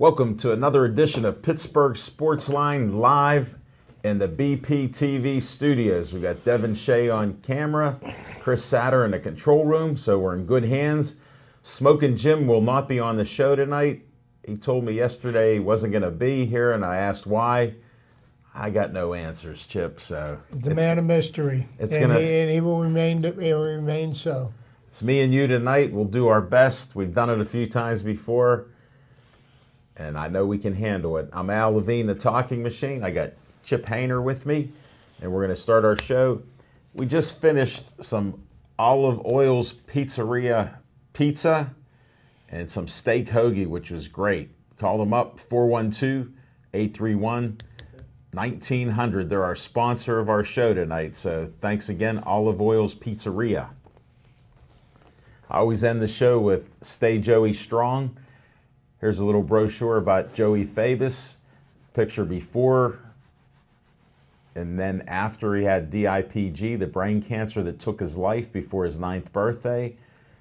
Welcome to another edition of Pittsburgh Sportsline live in the BPTV studios. We've got Devin Shea on camera, Chris Satter in the control room, so we're in good hands. Smokin' Jim will not be on the show tonight. He told me yesterday he wasn't going to be here, and I asked why. I got no answers, Chip. So the man of mystery, and he will remain so. It's me and you tonight. We'll do our best. We've done it a few times before, and I know we can handle it. I'm Al Levine, the talking machine. I got Chip Hayner with me, and we're going to start our show. We just finished some Olive Oil's Pizzeria pizza and some steak hoagie, which was great. Call them up, 412-831-1900. They're our sponsor of our show tonight, so thanks again, Olive Oil's Pizzeria. I always end the show with Stay Joey Strong. Here's a little brochure about Joey Fabus. Picture before and then after he had DIPG, the brain cancer that took his life before his 9th birthday.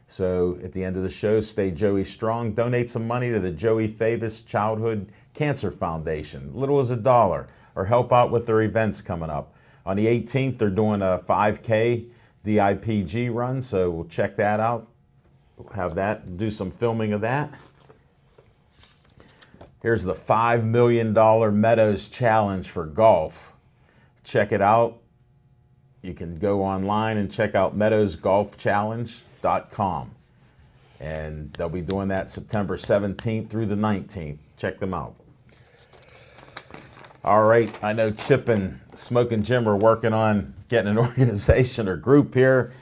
So at the end of the show, Stay Joey Strong. Donate some money to the Joey Fabus Childhood Cancer Foundation, little as $1, or help out with their events coming up. On the 18th, they're doing a 5K DIPG run, so we'll check that out. We'll have that, do some filming of that. Here's the $5 million Meadows Challenge for golf. Check it out. You can go online and check out meadowsgolfchallenge.com. And they'll be doing that September 17th through the 19th. Check them out. All right, I know Chip and Smokin' Jim are working on getting an organization or group here.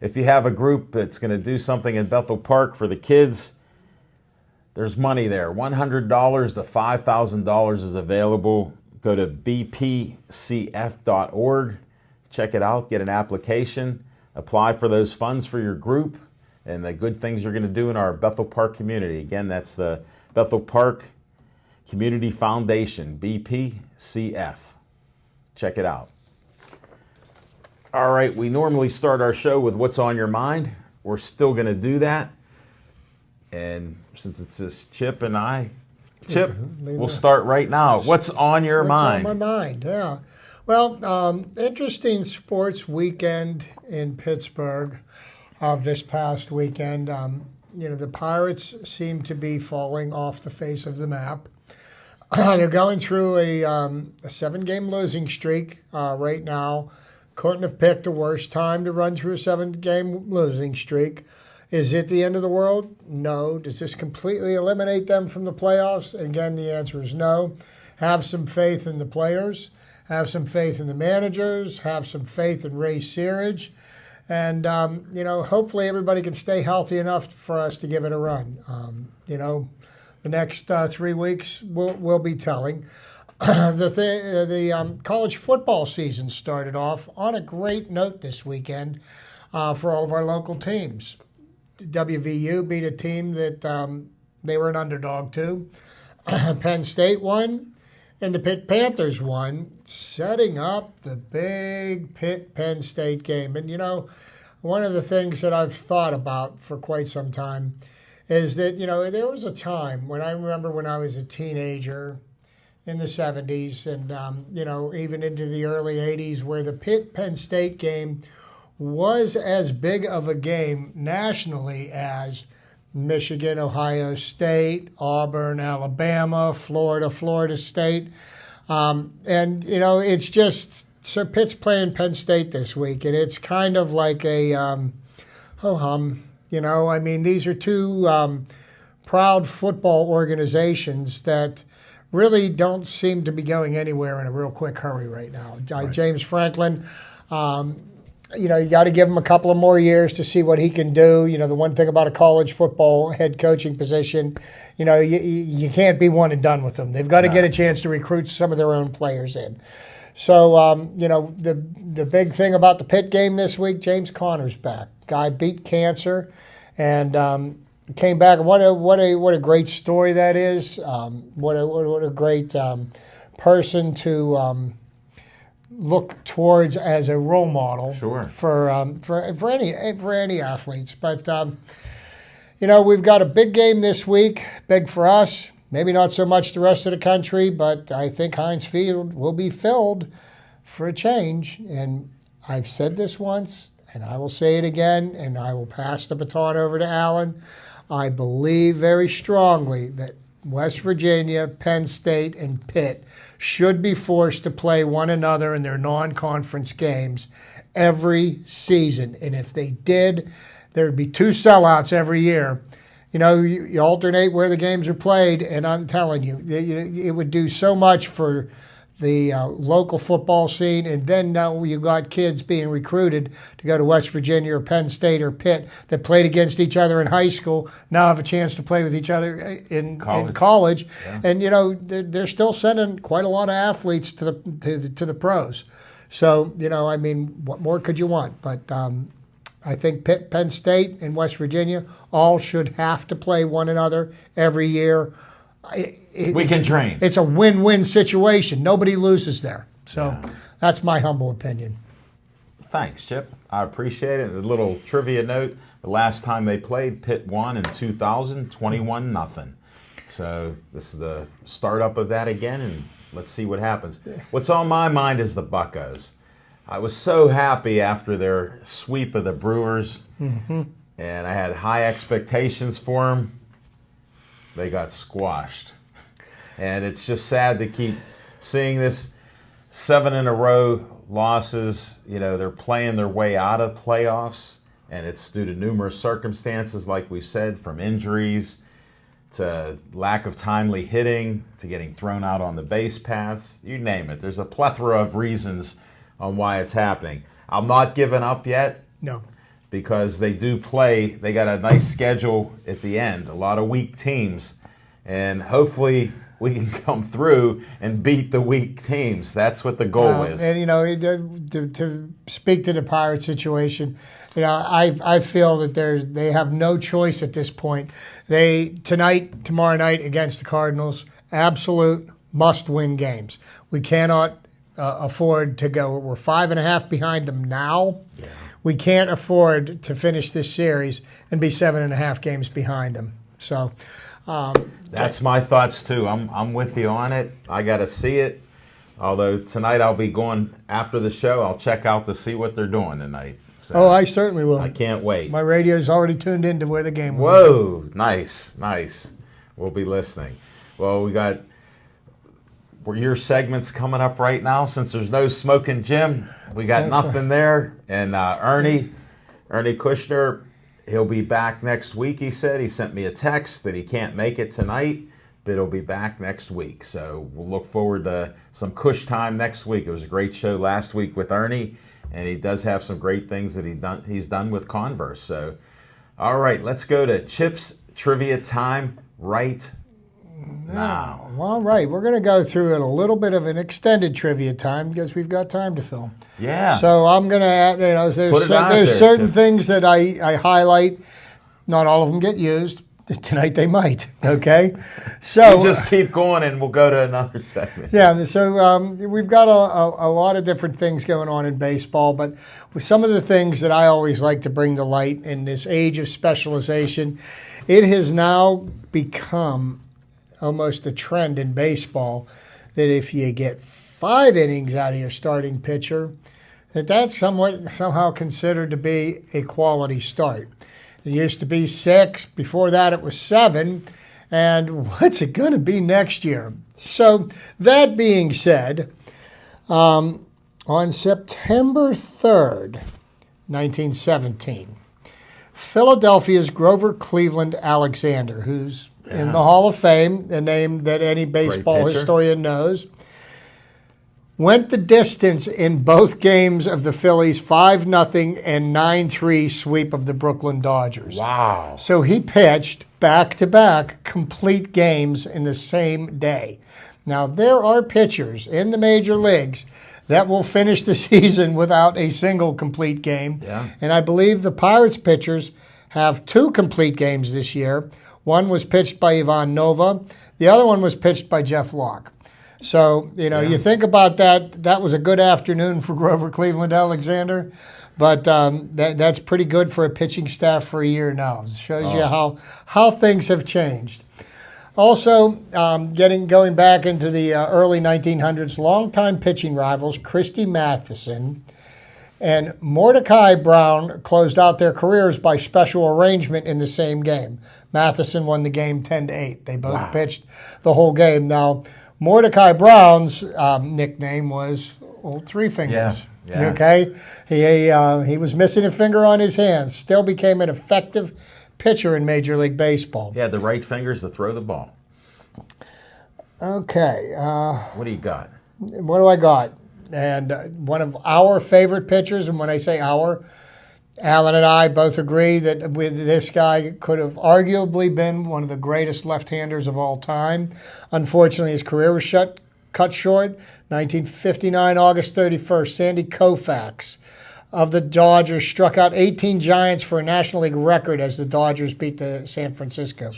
If you have a group that's going to do something in Bethel Park for the kids, there's money there. $100 to $5,000 is available. Go to bpcf.org. Check it out. Get an application. Apply for those funds for your group and the good things you're going to do in our Bethel Park community. Again, that's the Bethel Park Community Foundation, BPCF. Check it out. All right, we normally start our show with What's on Your Mind. We're still going to do that. And since it's just Chip and I, Chip, we'll start right now. What's on your mind? What's on my mind, yeah. Well, interesting sports weekend in Pittsburgh this past weekend. The Pirates seem to be falling off the face of the map. They're going through a 7-game losing streak right now. Couldn't have picked a worse time to run through a 7-game losing streak. Is it the end of the world? No. Does this completely eliminate them from the playoffs? Again, the answer is no. Have some faith in the players. Have some faith in the managers. Have some faith in Ray Searage. And, hopefully everybody can stay healthy enough for us to give it a run. The next 3 weeks will be telling. The college football season started off on a great note this weekend for all of our local teams. WVU beat a team that they were an underdog to. Penn State won, and the Pitt Panthers won, setting up the big Pitt-Penn State game. And, one of the things that I've thought about for quite some time is that, there was a time when I remember when I was a teenager in the 70s and, even into the early 80s where the Pitt-Penn State game was as big of a game nationally as Michigan, Ohio State, Auburn, Alabama, Florida State. It's just, so Pitt's playing Penn State this week, and it's kind of like a ho-hum. These are two proud football organizations that really don't seem to be going anywhere in a real quick hurry right now. Right. James Franklin, you got to give him a couple of more years to see what he can do. The one thing about a college football head coaching position, you can't be one and done with them. They've got to get a chance to recruit some of their own players in. So, the big thing about the Pitt game this week, James Conner's back. Guy beat cancer and came back. What a great story that is. What a great person to look towards as a role model. Sure. For any athletes. But we've got a big game this week, big for us, Maybe not so much the rest of the country, but I think Heinz Field will be filled for a change. And I've said this once, and I will say it again, and I will pass the baton over to Alan. I believe very strongly that West Virginia, Penn State, and Pitt should be forced to play one another in their non-conference games every season. And if they did, there would be 2 sellouts every year. You alternate where the games are played, and I'm telling you, it would do so much for the local football scene. And then now you got kids being recruited to go to West Virginia or Penn State or Pitt that played against each other in high school, now have a chance to play with each other in college. Yeah. And they're still sending quite a lot of athletes to the pros. So what more could you want? But I think Pitt, Penn State, and West Virginia all should have to play one another every year. We can train. It's a win-win situation. Nobody loses there. So That's my humble opinion. Thanks, Chip. I appreciate it. A little trivia note. The last time they played, Pitt won in 2000, 21-0. So this is the startup of that again, and let's see what happens. What's on my mind is the Buccos. I was so happy after their sweep of the Brewers, and I had high expectations for them. They got squashed. And it's just sad to keep seeing this 7 in a row losses. They're playing their way out of playoffs, and it's due to numerous circumstances, like we've said, from injuries to lack of timely hitting to getting thrown out on the base paths. You name it. There's a plethora of reasons on why it's happening. I'm not giving up yet. No. Because they do play. They got a nice schedule at the end, a lot of weak teams, and hopefully we can come through and beat the weak teams. That's what the goal is. And to speak to the Pirate situation, I feel that they have no choice at this point. Tomorrow night against the Cardinals, absolute must-win games. We cannot afford to go. We're 5.5 behind them now. Yeah. We can't afford to finish this series and be 7.5 games behind them. So that's my thoughts too. I'm with you on it. I got to see it. Although tonight I'll be going after the show. I'll check out to see what they're doing tonight. So I certainly will. I can't wait. My radio's already tuned into where the game will be. Whoa, nice. We'll be listening. Well, we got your segment's coming up right now. Since there's no Smoking Jim, we got nothing there. And Ernie Kushner, he'll be back next week, he said. He sent me a text that he can't make it tonight, but he'll be back next week. So we'll look forward to some Kush time next week. It was a great show last week with Ernie, and he does have some great things that he's done with Converse. So, all right, let's go to Chip's Trivia Time right now. All right, we're going to go through a little bit of an extended trivia time because we've got time to fill. Yeah. So I'm going to add, there's certain things that I highlight. Not all of them get used. Tonight they might. Okay. So you just keep going, and we'll go to another segment. Yeah. So we've got a lot of different things going on in baseball, but with some of the things that I always like to bring to light in this age of specialization, it has now become almost a trend in baseball that if you get 5 innings out of your starting pitcher, that's somehow considered to be a quality start. It used to be 6. Before that, it was 7. And what's it going to be next year? So that being said, on September 3rd, 1917, Philadelphia's Grover Cleveland Alexander, who's in the Hall of Fame, a name that any baseball historian knows, went the distance in both games of the Phillies' 5-0 and 9-3 sweep of the Brooklyn Dodgers. Wow. So he pitched back-to-back complete games in the same day. Now, there are pitchers in the major leagues that will finish the season without a single complete game. Yeah. And I believe the Pirates pitchers have 2 complete games this year. One was pitched by Ivan Nova. The other one was pitched by Jeff Locke. So, you think about that. That was a good afternoon for Grover Cleveland Alexander. But that's pretty good for a pitching staff for a year now. It shows you how things have changed. Also, going back into the early 1900s, longtime pitching rivals Christy Matheson and Mordecai Brown closed out their careers by special arrangement in the same game. Matheson won the game 10-8. They both pitched the whole game. Now, Mordecai Brown's nickname was Old Three Fingers. Yeah. Okay, he was missing a finger on his hand. Still became an effective pitcher in Major League Baseball. He had the right fingers to throw the ball. Okay. What do you got? What do I got? And one of our favorite pitchers, and when I say our, Alan and I both agree that this guy could have arguably been one of the greatest left-handers of all time. Unfortunately, his career was cut short. 1959, August 31st, Sandy Koufax of the Dodgers struck out 18 Giants for a National League record as the Dodgers beat the San Francisco.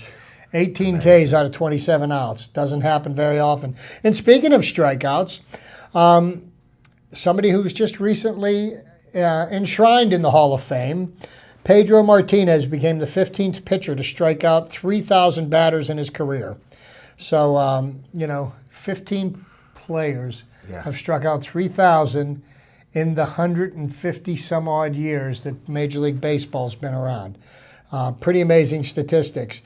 18 Ks out of 27 outs. Doesn't happen very often. And speaking of strikeouts, somebody who's just recently enshrined in the Hall of Fame, Pedro Martinez became the 15th pitcher to strike out 3,000 batters in his career. So, 15 players have struck out 3,000 in the 150 some odd years that Major League Baseball's been around. Pretty amazing statistics.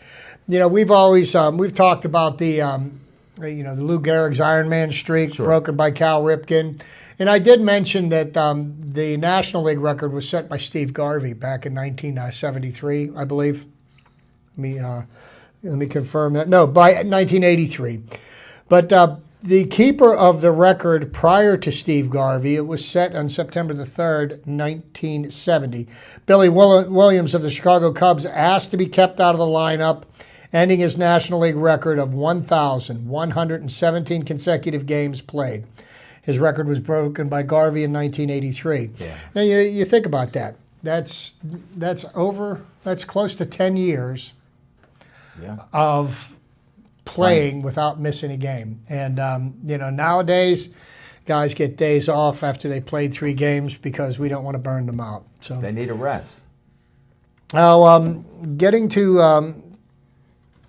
We've always we've talked about the Lou Gehrig's Iron Man streak broken by Cal Ripken, and I did mention that the National League record was set by Steve Garvey back in 1973, I believe. Let me confirm that. No, by 1983, but. The keeper of the record prior to Steve Garvey, it was set on September the 3rd, 1970. Billy Williams of the Chicago Cubs asked to be kept out of the lineup, ending his National League record of 1,117 consecutive games played. His record was broken by Garvey in 1983. Yeah. Now, you think about that. That's close to 10 years of playing without missing a game. And, nowadays, guys get days off after they played 3 games because we don't want to burn them out. So they need a rest. Now, getting to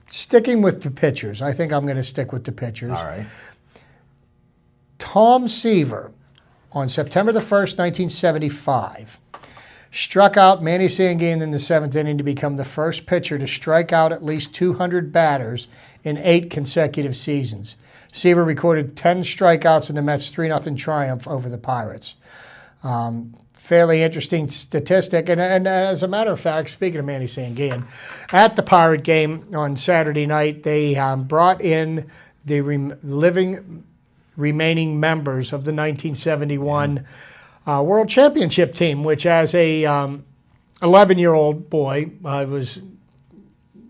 sticking with the pitchers. I think I'm going to stick with the pitchers. All right. Tom Seaver, on September the 1st, 1975, struck out Manny Sanguin in the 7th inning to become the first pitcher to strike out at least 200 batters in 8 consecutive seasons. Seaver recorded 10 strikeouts in the Mets' 3-0 triumph over the Pirates. Fairly interesting statistic. And as a matter of fact, speaking of Manny Sanguin, at the Pirate game on Saturday night, they brought in the remaining members of the 1971 World Championship team, which as a 11-year-old boy, I was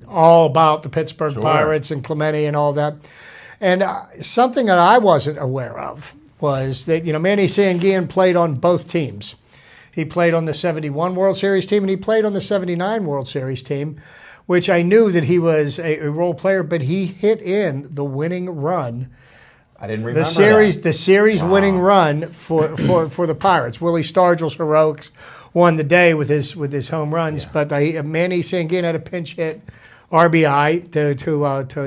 all about the Pittsburgh Pirates and Clemente and all that. And something that I wasn't aware of was that, Manny Sanguin played on both teams. He played on the 71 World Series team and he played on the 79 World Series team, which I knew that he was a role player, but he hit in the winning run. I didn't remember the series winning run for the Pirates. Willie Stargell's heroics won the day with his home runs, but Manny Sanguin had a pinch hit RBI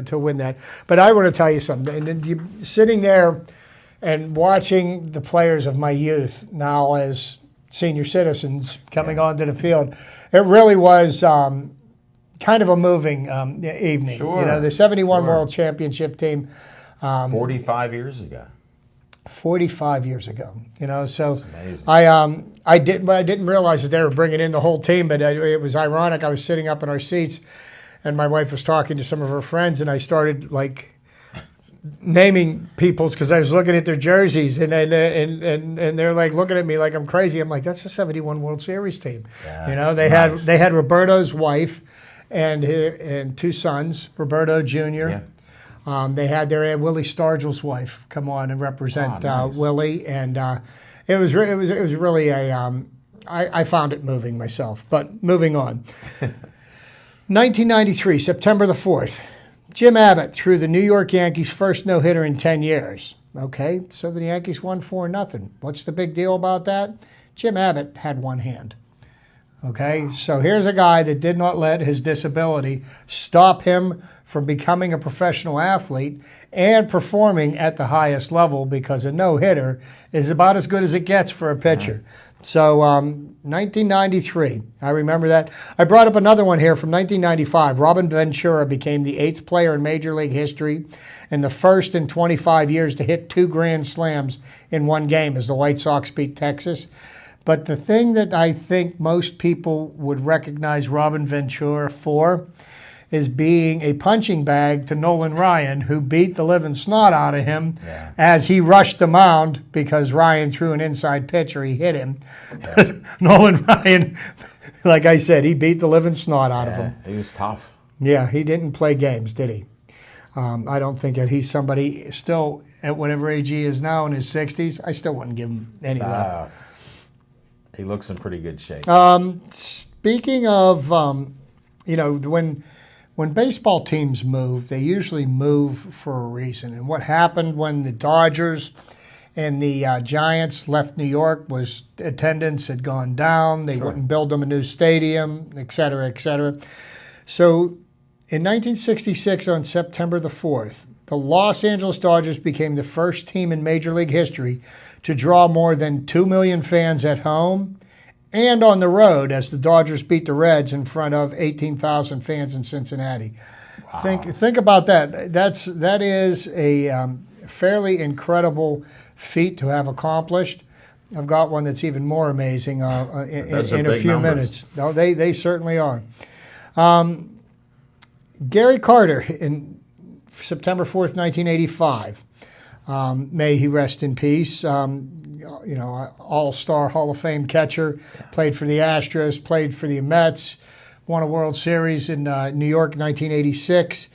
to win that. But I want to tell you something. And sitting there and watching the players of my youth now as senior citizens coming onto the field, it really was kind of a moving evening. Sure. The 71 World Championship team. 45 years ago. 45 years ago, so I didn't realize that they were bringing in the whole team, but it was ironic. I was sitting up in our seats, and my wife was talking to some of her friends, and I started naming people because I was looking at their jerseys, and they're looking at me like I'm crazy. I'm like, that's the 71 World Series team. Yeah, they had Roberto's wife and 2 sons, Roberto Jr. Yeah. They had Willie Stargell's wife come on and represent Willie, and it was really I found it moving myself. But moving on, 1993, September the 4th, Jim Abbott threw the New York Yankees' first no-hitter in 10 years. Okay, so the Yankees won 4-0. What's the big deal about that? Jim Abbott had one hand. Okay, so here's a guy that did not let his disability stop him from becoming a professional athlete and performing at the highest level, because a no-hitter is about as good as it gets for a pitcher. So 1993, I remember that. I brought up another one here from 1995. Robin Ventura became the 8th player in Major League history and the first in 25 years to hit 2 grand slams in one game as the White Sox beat Texas. But the thing that I think most people would recognize Robin Ventura for is being a punching bag to Nolan Ryan, who beat the living snot out of him as he rushed the mound because Ryan threw an inside pitch or he hit him. Yeah. Nolan Ryan, like I said, he beat the living snot out of him. He was tough. Yeah, he didn't play games, did he? I don't think that he's somebody still at whatever age he is now in his 60s. I still wouldn't give him any love. He looks in pretty good shape. Speaking of, when baseball teams move, they usually move for a reason. And what happened when the Dodgers and the Giants left New York was attendance had gone down. They wouldn't build them a new stadium, et cetera, et cetera. So in 1966, on September the 4th, the Los Angeles Dodgers became the first team in Major League history to draw more than 2 million fans at home and on the road, as the Dodgers beat the Reds in front of 18,000 fans in Cincinnati. Wow. Think about that. That is a fairly incredible feat to have accomplished. I've got one that's even more amazing in a few minutes. No, they certainly are. Gary Carter, in September 4th, 1985. May he rest in peace. All-star Hall of Fame catcher, played for the Astros, played for the Mets, won a World Series in New York 1986.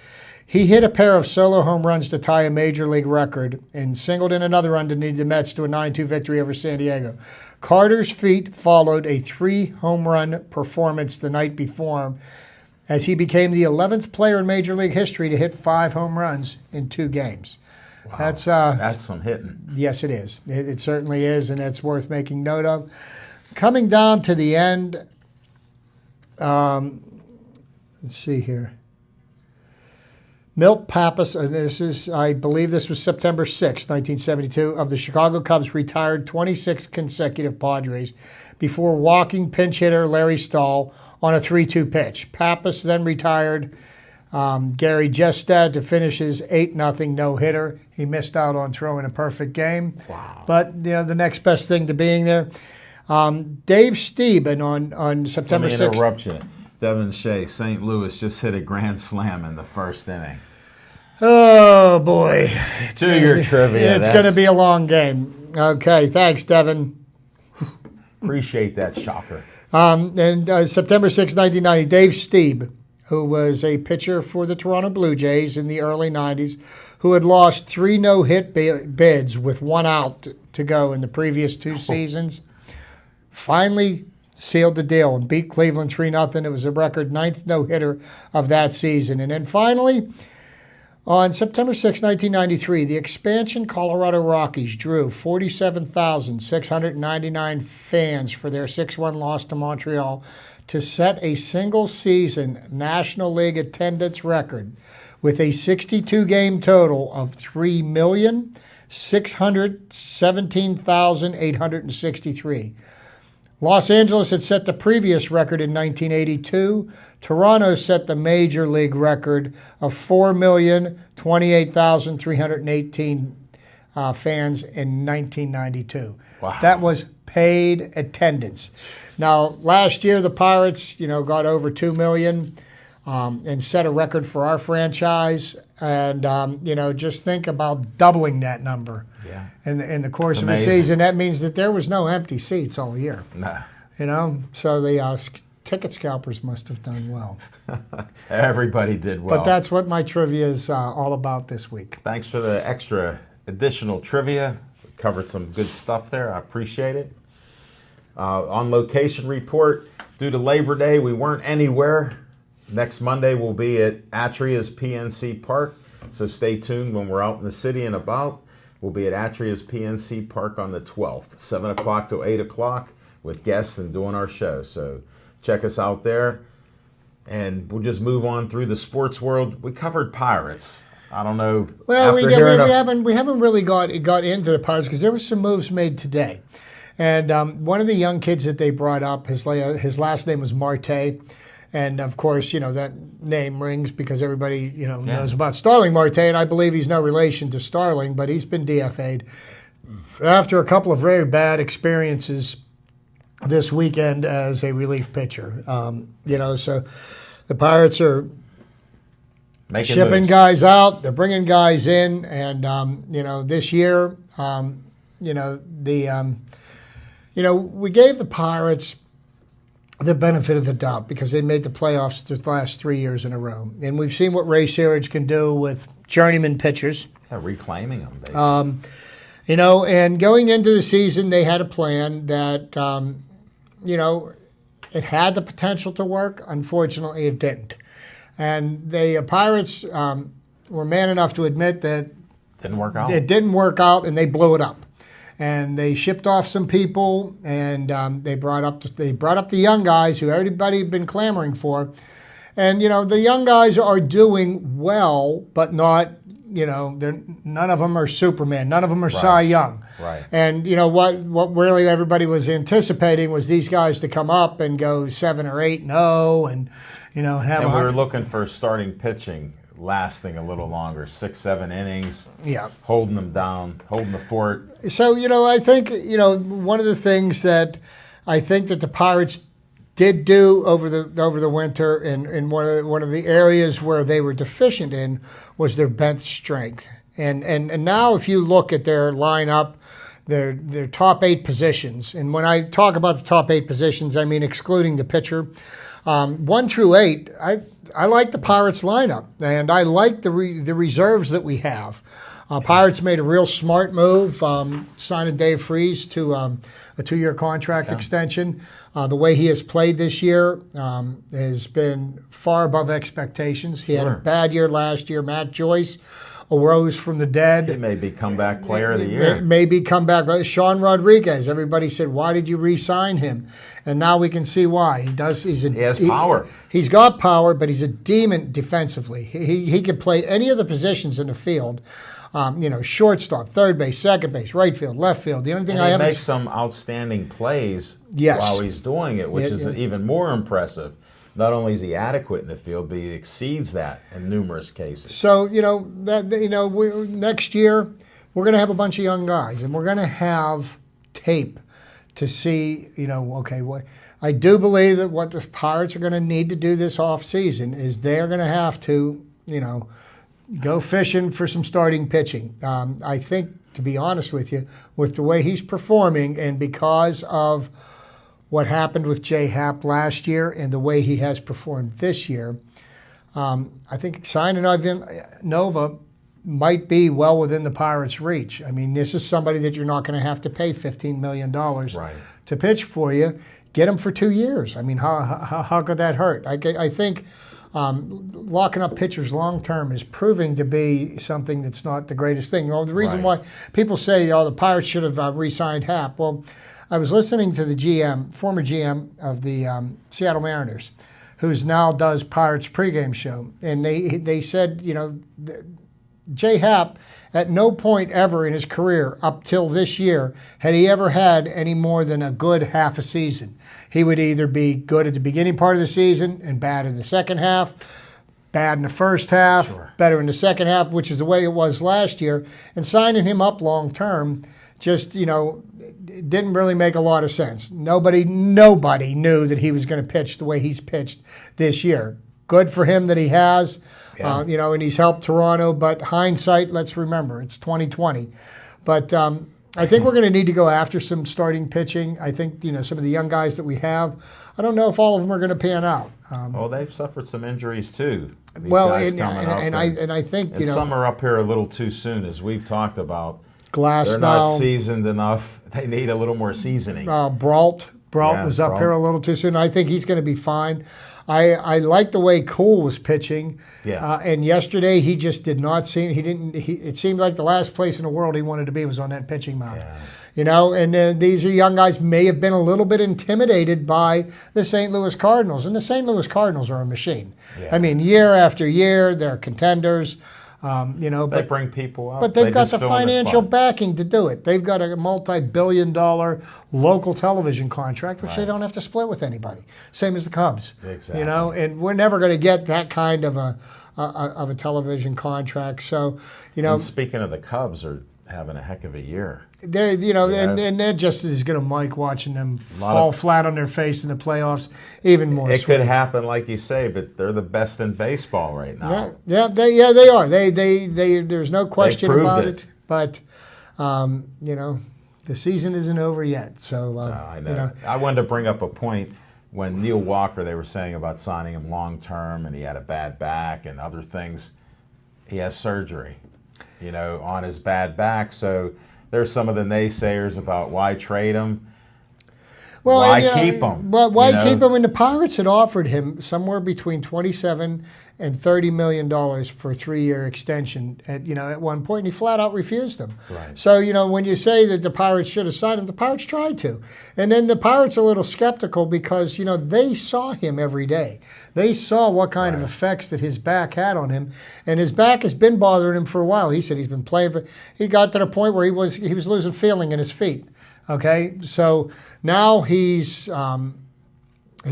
He hit a pair of solo home runs to tie a Major League record and singled in another run to lead the Mets to a 9-2 victory over San Diego. Carter's feat followed a 3-home run performance the night before, as he became the 11th player in Major League history to hit 5 home runs in 2 games. Wow. That's some hitting. Yes, it is. It certainly is, and it's worth making note of. Coming down to the end, let's see here. Milt Pappas, I believe this was September 6, 1972, of the Chicago Cubs, retired 26 consecutive Padres before walking pinch hitter Larry Stahl on a 3-2 pitch. Pappas then retired Gary Jestad to finish his 8-0 no-hitter. He missed out on throwing a perfect game. Wow. But, the next best thing to being there. Dave Steben on September 6th. Let me interrupt you. Devin Shea, St. Louis, just hit a grand slam in the first inning. Oh, boy. Do your trivia. It's going to be a long game. Okay, thanks, Devin. Appreciate that, shocker. And September 6, 1990, Dave Stieb, who was a pitcher for the Toronto Blue Jays in the early 90s, who had lost 3 no-hit bids with 1 out to go in the previous 2 seasons, finally sealed the deal and beat Cleveland 3-0. It was a record 9th no-hitter of that season. And then finally, on September 6, 1993, the expansion Colorado Rockies drew 47,699 fans for their 6-1 loss to Montreal to set a single-season National League attendance record with a 62-game total of 3,617,863. Los Angeles had set the previous record in 1982. Toronto set the Major League record of 4,028,318 fans in 1992. Wow. That was paid attendance. Now, last year the Pirates, got over 2 million and set a record for our franchise. And, just think about doubling that number. Yeah. In the course of the season. That means that there was no empty seats all year. Nah. So the ticket scalpers must have done well. Everybody did well. But that's what my trivia is all about this week. Thanks for the extra additional trivia. We covered some good stuff there. I appreciate it. On location report, due to Labor Day, we weren't anywhere. Next Monday we'll be at Atria's PNC Park, so stay tuned when we're out in the city and about. We'll be at Atria's PNC Park on the 12th, 7 o'clock to 8 o'clock with guests and doing our show. So check us out there. And we'll just move on through the sports world. We covered Pirates. I don't know. Well, we haven't really got into the Pirates because there were some moves made today. And one of the young kids that they brought up, his last name was Marte. And, of course, that name rings because everybody, knows about Starling Marte. And I believe he's no relation to Starling, but he's been DFA'd after a couple of very bad experiences this weekend as a relief pitcher. So the Pirates are shipping moves. Guys out. They're bringing guys in. And, this year, we gave the Pirates the benefit of the doubt because they made the playoffs the last 3 years in a row. And we've seen what Ray Searage can do with journeyman pitchers. Yeah, reclaiming them, basically. And going into the season, they had a plan that, it had the potential to work. Unfortunately, it didn't. And the Pirates were man enough to admit that didn't work out. It didn't work out, and they blew it up. And they shipped off some people, and they brought up the young guys who everybody had been clamoring for. And the young guys are doing well, but not. None of them are Superman. None of them are Cy Young. Right. And what really everybody was anticipating was these guys to come up and go 7 or 8-0, and have. And we were looking for starting pitching lasting a little longer, 6-7 innings. Yeah. Holding them down, holding the fort. So I think one of the things that I think that the Pirates did do over the winter, and one of the areas where they were deficient in was their bench strength. And now if you look at their lineup, their top 8 positions, and when I talk about the top 8 positions, I mean excluding the pitcher, 1 through 8, I like the Pirates lineup, and I like the reserves that we have. Pirates made a real smart move, signing Dave Freese to a 2-year contract extension. The way he has played this year has been far above expectations. He had a bad year last year. Matt Joyce arose from the dead. He may be comeback player of the year. Maybe comeback. Sean Rodriguez, everybody said, why did you re-sign him? And now we can see why. He has power. He's got power, but he's a demon defensively. He can play any of the positions in the field. Shortstop, third base, second base, right field, left field. The only thing he makes some outstanding plays while he's doing it, which is even more impressive. Not only is he adequate in the field, but he exceeds that in numerous cases. So next year we're going to have a bunch of young guys, and we're going to have tape to see. What I do believe that what the Pirates are going to need to do this off season is they're going to have to go fishing for some starting pitching. I think, to be honest with you, with the way he's performing and because of what happened with Jay Happ last year and the way he has performed this year, I think signing Nova might be well within the Pirates' reach. I mean, this is somebody that you're not going to have to pay $15 million to pitch for you. Get him for 2 years. I mean, how could that hurt? I think locking up pitchers long term is proving to be something that's not the greatest thing. The reason why people say, the Pirates should have re-signed Happ. Well, I was listening to the former GM of the Seattle Mariners, who's now does Pirates pregame show, and they said, Jay Happ, at no point ever in his career up till this year had he ever had any more than a good half a season. He would either be good at the beginning part of the season and bad in the second half, bad in the first half, better in the second half, which is the way it was last year. And signing him up long term just, didn't really make a lot of sense. Nobody knew that he was going to pitch the way he's pitched this year. Good for him that he has. And he's helped Toronto, but hindsight, let's remember, it's 2020. But I think we're going to need to go after some starting pitching. I think, some of the young guys that we have, I don't know if all of them are going to pan out. They've suffered some injuries too. These guys coming up. I think, some are up here a little too soon, as we've talked about. Glass They're not seasoned enough. They need a little more seasoning. Brault was up here a little too soon. I think he's going to be fine. I like the way Cole was pitching. And yesterday he just did not seem. It seemed like the last place in the world he wanted to be was on that pitching mound. And these are young guys may have been a little bit intimidated by the St. Louis Cardinals, and the St. Louis Cardinals are a machine. Yeah. I mean, year after year, they're contenders. They bring people up. But they've got the just fill in a financial spot. backing to do it. They've got a multi-billion-dollar local television contract, which they Right. don't have to split with anybody. Same as the Cubs. Exactly. And we're never going to get that kind of a television contract. So, And speaking of the Cubs, are having a heck of a year. they're Yeah. and that just is going to Mike watching them lot fall of- flat on their face in the playoffs even more. It sweet. could happen, like you say, but they're the best in baseball right now. They are. They there's no question proved about it. it. But the season isn't over yet. So I know. I wanted to bring up a point when Neil Walker, they were saying about signing him long term, and he had a bad back and other things. He has surgery, on his bad back. So there's some of the naysayers about why trade him. Why keep him? Well, why keep him? And the Pirates had offered him somewhere between $27 and $30 million for a 3-year extension at one point, and he flat out refused them. Right. So, when you say that the Pirates should have signed him, the Pirates tried to. And then the Pirates are a little skeptical because, they saw him every day. They saw what kind of effects that his back had on him, and his back has been bothering him for a while. He said he's been playing. He got to the point where he was losing feeling in his feet. Okay, so now his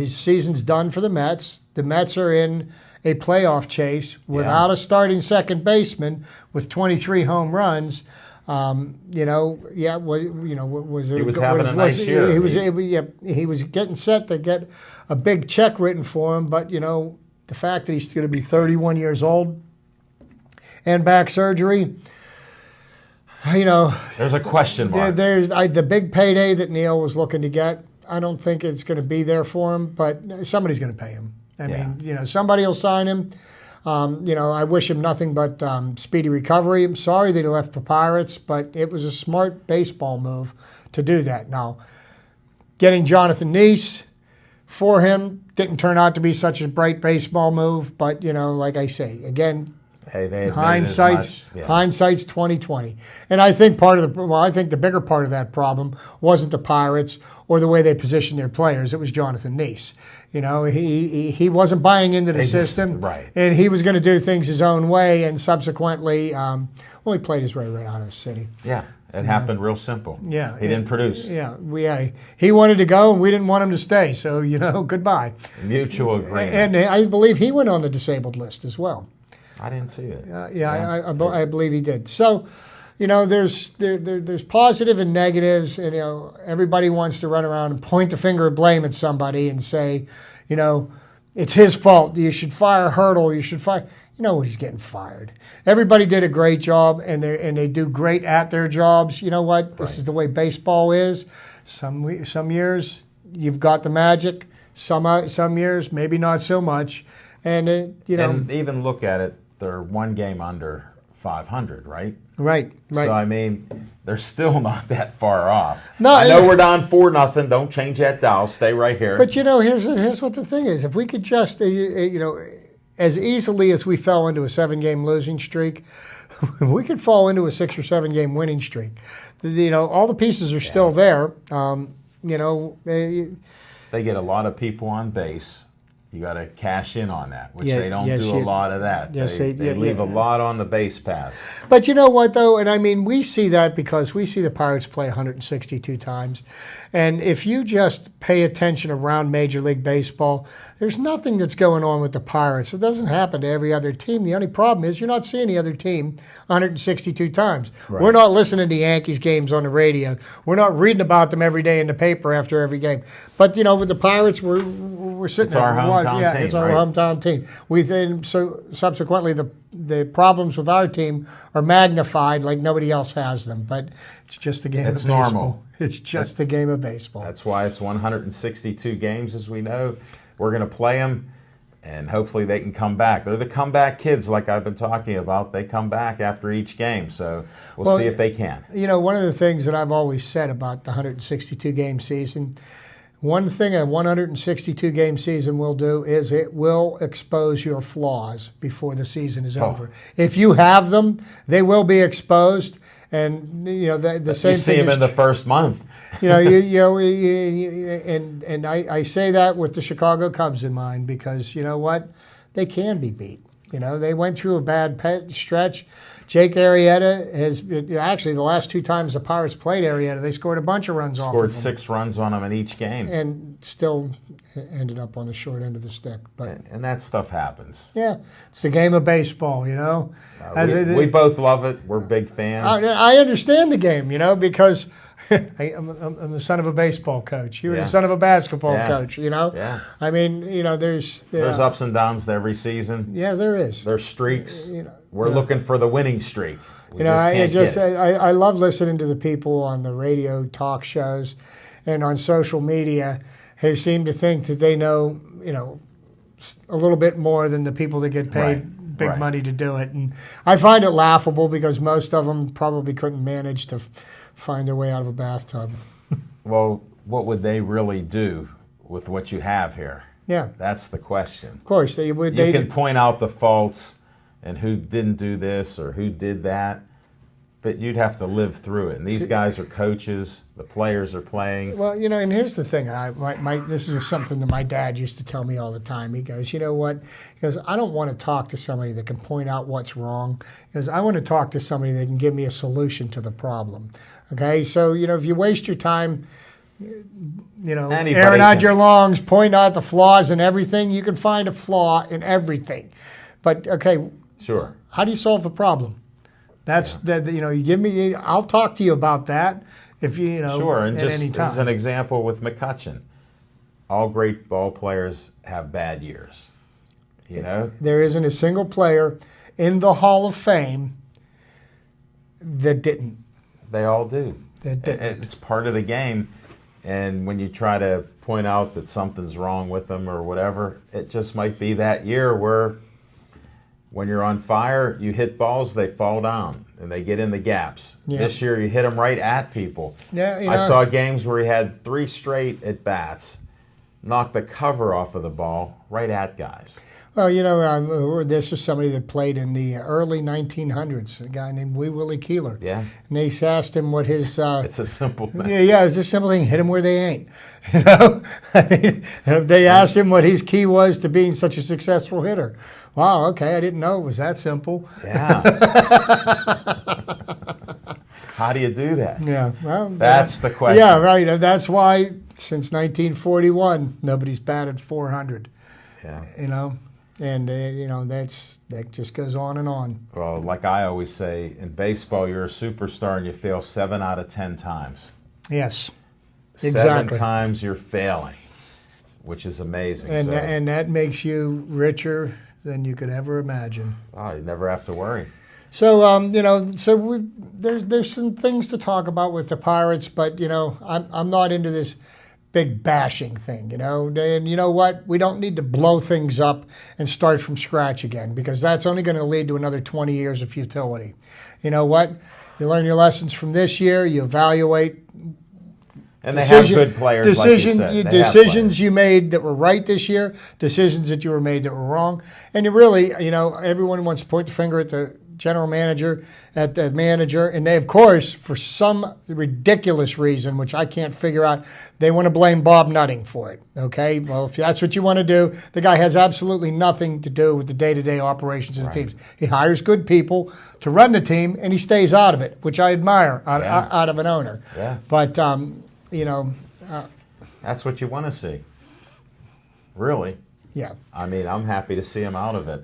season's done for the Mets. The Mets are in a playoff chase without a starting second baseman with 23 home runs. Was it? He was having a nice year. He was getting set to get a big check written for him, but the fact that he's going to be 31 years old and back surgery. There's a question mark. There's the big payday that Neil was looking to get. I don't think it's going to be there for him, but somebody's going to pay him. I mean, somebody will sign him. I wish him nothing but speedy recovery. I'm sorry that he left the Pirates, but it was a smart baseball move to do that. Now, getting Jonathan Neese for him didn't turn out to be such a bright baseball move, but like I say, again. Hey, they hindsight's 2020, and I think the bigger part of that problem wasn't the Pirates or the way they positioned their players. It was Jonathan Neese. He wasn't buying into the system, and he was going to do things his own way. And subsequently, he played his way right out of the city. Yeah, it happened real simple. Yeah, he didn't produce. Yeah, he wanted to go, and we didn't want him to stay. So goodbye. Mutual agreement. And I believe he went on the disabled list as well. I didn't see it. I believe he did. So, there's positive and negatives, and everybody wants to run around and point the finger of blame at somebody and say, it's his fault. You should fire Hurdle. You should fire. He's getting fired. Everybody did a great job, and they do great at their jobs. You know what? This is the way baseball is. Some years you've got the magic. Some years maybe not so much. And and even look at it. They're one game under 500, right? Right. So, I mean, they're still not that far off. No, I know we're down 4-0. Don't change that dial. Stay right here. But, here's what the thing is. If we could just, as easily as we fell into a 7-game losing streak, we could fall into a 6 or 7 game winning streak. All the pieces are still there. They get a lot of people on base. You got to cash in on that, which they don't do a lot of that. Yes, they leave a lot on the base paths. But you know what, though? And I mean, we see that because we see the Pirates play 162 times. And if you just pay attention around Major League Baseball, there's nothing that's going on with the Pirates. It doesn't happen to every other team. The only problem is you're not seeing the other team 162 times. Right. We're not listening to Yankees games on the radio. We're not reading about them every day in the paper after every game. But, with the Pirates, we're sitting it's our hometown team. It's our hometown team. So subsequently, the problems with our team are magnified like nobody else has them. But it's just a game of baseball. It's normal. It's just a game of baseball. That's why it's 162 games, as we know. We're going to play them, and hopefully they can come back. They're the comeback kids, like I've been talking about. They come back after each game, so we'll see if they can. One of the things that I've always said about the 162-game season, one thing a 162-game season will do is it will expose your flaws before the season is over. If you have them, they will be exposed. And the same You see thing him in the first month. and I say that with the Chicago Cubs in mind, because you know what, they can be beat. They went through a bad stretch. Jake Arrieta has actually, the last 2 times the Pirates played Arrieta, they scored a bunch of runs off of him. Scored 6 runs on him in each game. And still ended up on the short end of the stick. But And that stuff happens. yeah, it's the game of baseball, We both love it. We're big fans. I understand the game, because I'm the son of a baseball coach. You were the son of a basketball coach, Yeah. I mean, there's ups and downs to every season. Yeah, there is. There's streaks. We're looking for the winning streak. I love listening to the people on the radio talk shows and on social media who seem to think that they know, a little bit more than the people that get paid big money to do it. And I find it laughable, because most of them probably couldn't manage to find their way out of a bathtub. Well, what would they really do with what you have here? Yeah. That's the question. Of course. You can point out the faults and who didn't do this or who did that, but you'd have to live through it. And these guys are coaches. The players are playing. Well, and here's the thing. This is something that my dad used to tell me all the time. He goes, you know what? He goes, I don't want to talk to somebody that can point out what's wrong. He goes, I want to talk to somebody that can give me a solution to the problem. Okay? So, if you waste your time, airing out your lungs, pointing out the flaws in everything, you can find a flaw in everything. But, okay. Sure. How do you solve the problem? That's that. You give me. I'll talk to you about that if Sure, and at just any time. as an example with McCutchen, all great ball players have bad years. There isn't a single player in the Hall of Fame that didn't. They all do. That didn't. It's part of the game, and when you try to point out that something's wrong with them or whatever, it just might be that year where, when you're on fire, you hit balls, they fall down, and they get in the gaps. Yeah. This year, you hit them right at people. Yeah, I saw games where he had 3 straight at-bats, knocked the cover off of the ball right at guys. Well, this was somebody that played in the early 1900s, a guy named Wee Willie Keeler. Yeah. And they asked him what his... it's a simple thing. Yeah, it's a simple thing. Hit him where they ain't. They asked him what his key was to being such a successful hitter. Wow, okay, I didn't know it was that simple. Yeah. How do you do that? Yeah, well, that's the question. Yeah, right. That's why since 1941 nobody's batted 400. Yeah. And that just goes on and on. Well, like I always say, in baseball, you're a superstar and you fail 7 out of 10 times. Yes, 7 exactly. times you're failing, which is amazing. And that makes you richer than you could ever imagine. Oh, you never have to worry. So, there's some things to talk about with the Pirates, but I'm not into this big bashing thing, And you know what? We don't need to blow things up and start from scratch again, because that's only going to lead to another 20 years of futility. You know what? You learn your lessons from this year. You evaluate. And they have good players, like you said. Decisions you made that were right this year, decisions that you were made that were wrong. And you really, everyone wants to point the finger at the general manager, at the manager, and they, of course, for some ridiculous reason, which I can't figure out, they want to blame Bob Nutting for it. Okay? Well, if that's what you want to do, the guy has absolutely nothing to do with the day-to-day operations of the teams. He hires good people to run the team, and he stays out of it, which I admire out of an owner. Yeah. But, that's what you want to see. Really. Yeah. I mean, I'm happy to see him out of it.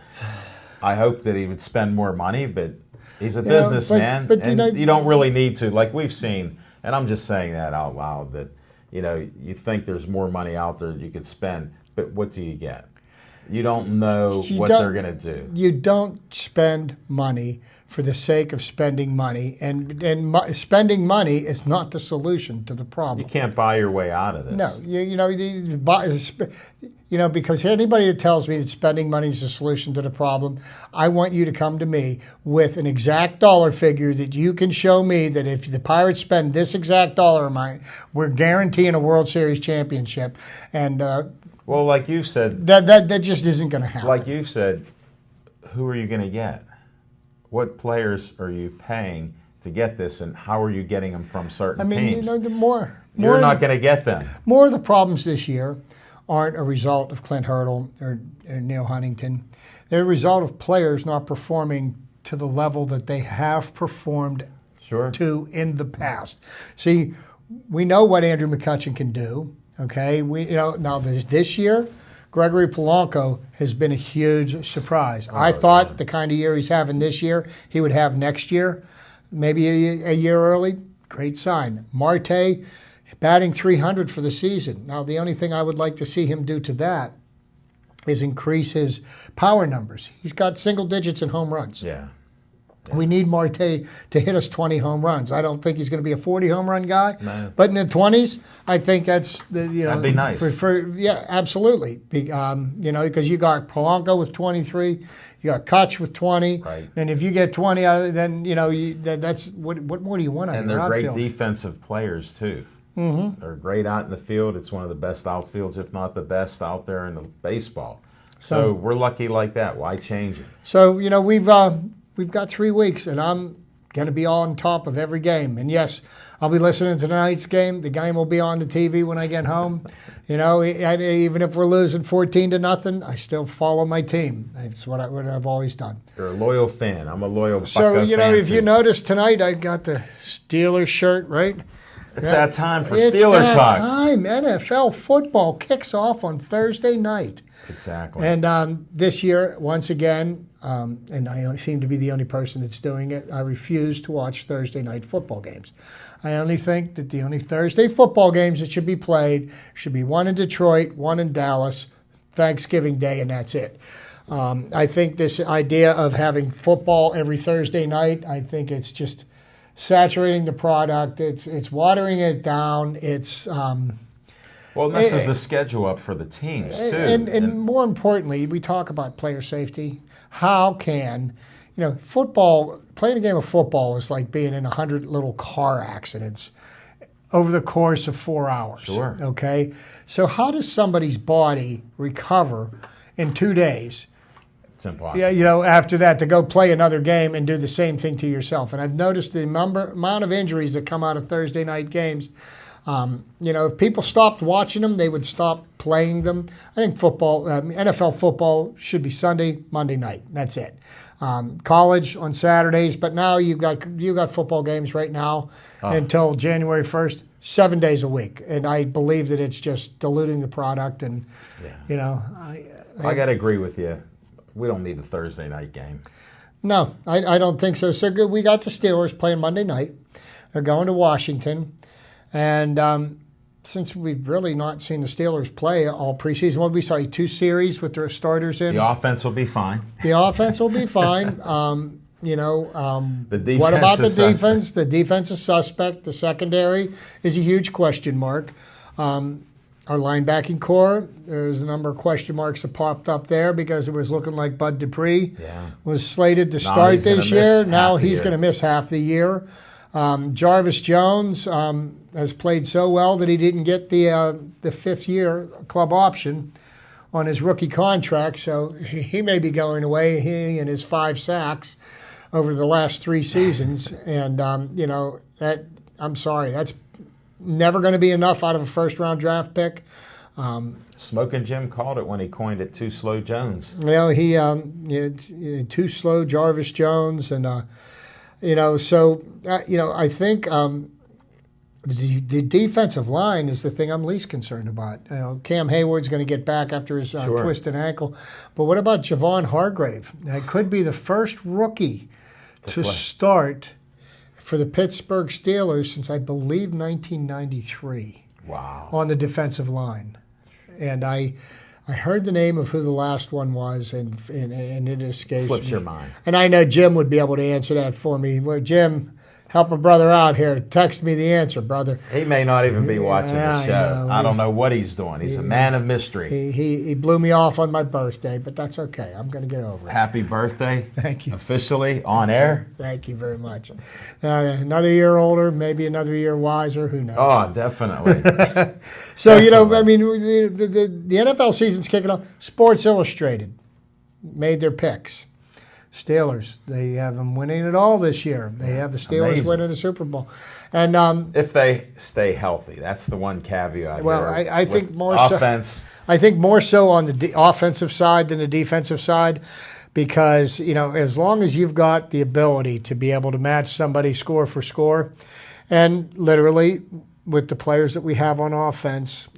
I hope that he would spend more money, but he's a businessman, and you don't really need to. Like we've seen, and I'm just saying that out loud, that you think there's more money out there that you could spend, but what do you get? You don't know what they're going to do. You don't spend money for the sake of spending money, and spending money is not the solution to the problem. You can't buy your way out of this. No, because anybody that tells me that spending money is the solution to the problem, I want you to come to me with an exact dollar figure that you can show me that if the Pirates spend this exact dollar amount, we're guaranteeing a World Series championship. And well, like you said, that just isn't going to happen. Like you said, who are you going to get? What players are you paying to get this, and how are you getting them from certain teams? You're not going to get them. More of the problems this year aren't a result of Clint Hurdle or Neil Huntington. They're a result of players not performing to the level that they have performed to in the past. See, we know what Andrew McCutcheon can do. Okay, now this year, Gregory Polanco has been a huge surprise. I thought the kind of year he's having this year, he would have next year, maybe a year early. Great sign. Marte batting .300 for the season. Now, the only thing I would like to see him do to that is increase his power numbers. He's got single digits in home runs. Yeah. We need Marte to hit us 20 home runs. I don't think he's going to be a 40 home run guy, no. But in the 20s, I think that's that'd be nice. Yeah, absolutely. Because you got Polanco with 23, you got Kutch with 20, right. And if you get 20 out of it, then that's what more do you want out of your outfield? And they're great defensive players too. Mm-hmm. They're great out in the field. It's one of the best outfields, if not the best, out there in the baseball. So we're lucky like that. Why change it? So we've got 3 weeks, and I'm going to be on top of every game. And yes, I'll be listening to tonight's game. The game will be on the TV when I get home. Even if we're losing 14-0, I still follow my team. That's what I've always done. You're a loyal fan. I'm a loyal Bucko fan. So, if too. you notice tonight, I got the Steelers shirt, right? It's that time for Steeler talk. It's that time. NFL football kicks off on Thursday night. Exactly. And this year, once again, and I seem to be the only person that's doing it, I refuse to watch Thursday night football games. I only think that the only Thursday football games that should be played should be one in Detroit, one in Dallas, Thanksgiving Day, and that's it. I think this idea of having football every Thursday night, I think it's just saturating the product. It's watering it down. It's well, this is the schedule up for the teams too. And more importantly, we talk about player safety. How can football? Playing a game of football is like being in 100 little car accidents over the course of 4 hours. Sure. Okay. So how does somebody's body recover in 2 days? It's impossible. Yeah, after that to go play another game and do the same thing to yourself. And I've noticed the amount of injuries that come out of Thursday night games. If people stopped watching them, they would stop playing them. I think NFL football should be Sunday, Monday night. That's it. College on Saturdays, but now you've got football games right now until January 1st, 7 days a week. And I believe that it's just diluting the product. And I got to agree with you. We don't need a Thursday night game. No, I don't think so. So good. We got the Steelers playing Monday night. They're going to Washington. And since we've really not seen the Steelers play all preseason, what did we say, 2 series with their starters in? The offense will be fine. The offense will be fine. The defense what about the defense? Suspect. The defense is suspect. The secondary is a huge question mark. Our linebacking core, there's a number of question marks that popped up there because it was looking like Bud Dupree was slated to start this year. Now he's going to miss half the year. Jarvis Jones has played so well that he didn't get the 5th-year club option on his rookie contract, so he may be going away, he and his 5 sacks over the last 3 seasons. And, I'm sorry, that's never going to be enough out of a first-round draft pick. Smoking Jim called it when he coined it Too Slow Jones. Well, Too Slow Jarvis Jones, and I think the defensive line is the thing I'm least concerned about. Cam Hayward's going to get back after his twisted ankle, but what about Javon Hargrave? That could be the first rookie to start for the Pittsburgh Steelers since I believe 1993. Wow! On the defensive line, and I heard the name of who the last one was, and it escapes Slips me. your mind. And I know Jim would be able to answer that for me. Well, Jim, help a brother out here. Text me the answer, brother. He may not even be watching the show. I don't know what he's doing. He's a man of mystery. He blew me off on my birthday, but that's okay. I'm going to get over it. Happy birthday. Thank you. Officially on air. Thank you very much. Another year older, maybe another year wiser. Who knows? Oh, definitely. So, the NFL season's kicking off. Sports Illustrated made their picks. Steelers. They have them winning it all this year. They have the Steelers Amazing. winning the Super Bowl. And if they stay healthy, that's the one caveat. well, here. I think With more offense. I think more so on the offensive side than the defensive side, because as long as you've got the ability to be able to match somebody score for score, and literally with the players that we have on offense,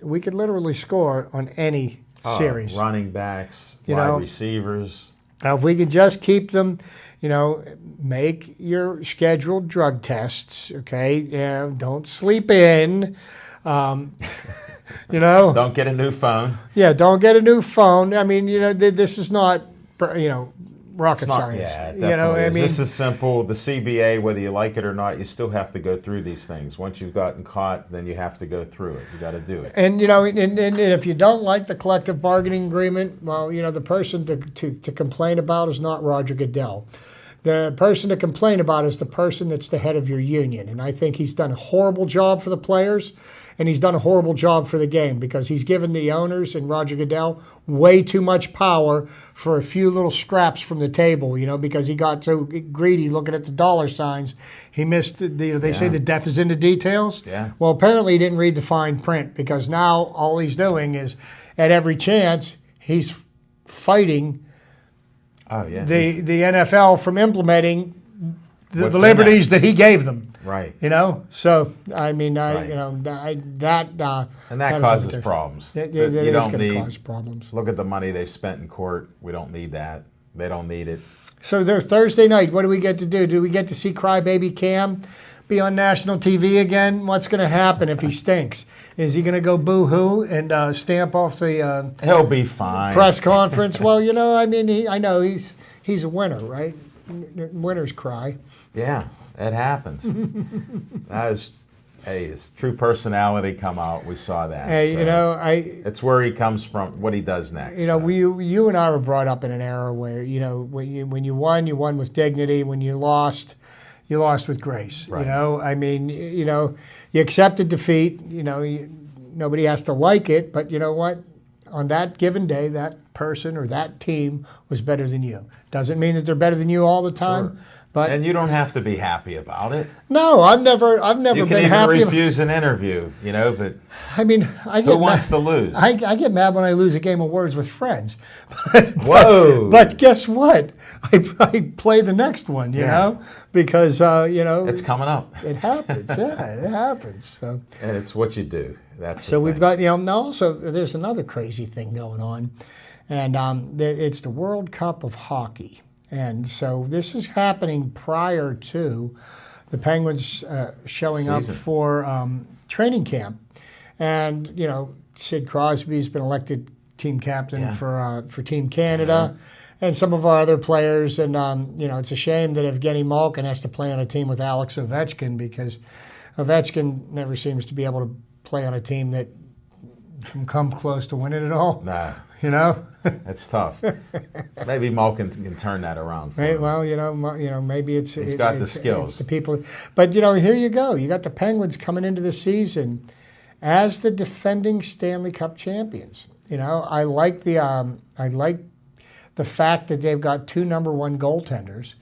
we could literally score on any series. Running backs, wide receivers. If we can just keep them, make your scheduled drug tests, okay? Don't sleep in. Don't get a new phone. Yeah, don't get a new phone. I mean, this is not, rocket science. Yeah, it definitely is. This is simple. The CBA, whether you like it or not, you still have to go through these things. Once you've gotten caught, then you have to go through it. You got to do it. And and if you don't like the collective bargaining agreement, well, the person to complain about is not Roger Goodell. The person to complain about is the person that's the head of your union. And I think he's done a horrible job for the players, and he's done a horrible job for the game, because he's given the owners and Roger Goodell way too much power for a few little scraps from the table, because he got so greedy looking at the dollar signs. He missed, they say the death is in the details. Yeah. Well, apparently he didn't read the fine print, because now all he's doing is, at every chance, he's fighting the NFL from implementing the liberties that he gave them. Right. So I mean, Right. and that causes problems. It you don't going to need. cause problems. Look at the money they've spent in court. We don't need that. They don't need it. So there, Thursday night, what do we get to do? Do we get to see Crybaby Cam be on national TV again? What's going to happen if he stinks? Is he going to go boo-hoo and stamp off the He'll be fine. press conference? Well, I mean, I know he's a winner, right? Winners cry. Yeah, it happens. His true personality come out. We saw that. Hey, so it's where he comes from, what he does next. You and I were brought up in an era where when you won with dignity. When you lost with grace. Right. I mean, you accepted defeat. Nobody has to like it, but you know what? On that given day, that person or that team was better than you. Doesn't mean that they're better than you all the time. Sure. But you don't have to be happy about it. No, I've never you been happy. You can even refuse an interview, but I mean, who wants to lose? I get mad when I lose a game of words with friends. Whoa! But guess what? I play the next one, because it's coming up. It happens. Yeah, it happens. So and it's what you do. That's so we've got now also there's another crazy thing going on, and it's the World Cup of Hockey. And so this is happening prior to the Penguins showing up for training camp. And, Sid Crosby's been elected team captain for Team Canada and some of our other players. And, it's a shame that Evgeny Malkin has to play on a team with Alex Ovechkin, because Ovechkin never seems to be able to play on a team that can come close to winning it all. Nah. It's tough. Maybe Malkin can turn that around. Right. Well, maybe it's he's got the skills. It's the people, but here you go. You got the Penguins coming into the season as the defending Stanley Cup champions. I like the fact that they've got two number one goaltenders,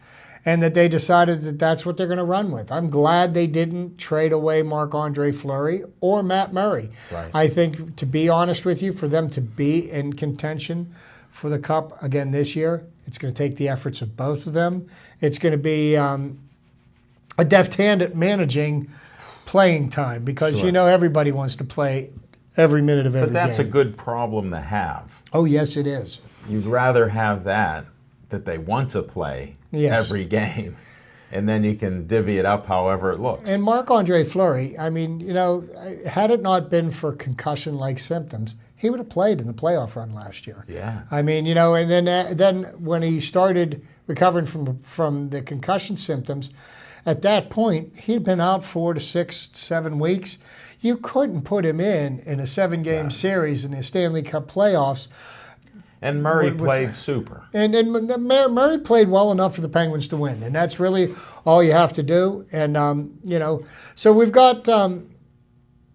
and that they decided that that's what they're going to run with. I'm glad they didn't trade away Marc-Andre Fleury or Matt Murray. Right. I think, to be honest with you, for them to be in contention for the Cup again this year, it's going to take the efforts of both of them. It's going to be a deft hand at managing playing time, because everybody wants to play every minute of every game. But that's a good problem to have. Oh, yes, it is. You'd rather have that they want to play every game, and then you can divvy it up however it looks. And Marc-Andre Fleury, I mean, had it not been for concussion-like symptoms, he would have played in the playoff run last year. Yeah. I mean, and then when he started recovering from the concussion symptoms, at that point, he'd been out 4 to 6, 7 weeks. You couldn't put him in a 7-game series in the Stanley Cup playoffs. And Murray played super. And Murray played well enough for the Penguins to win. And that's really all you have to do. And, so we've got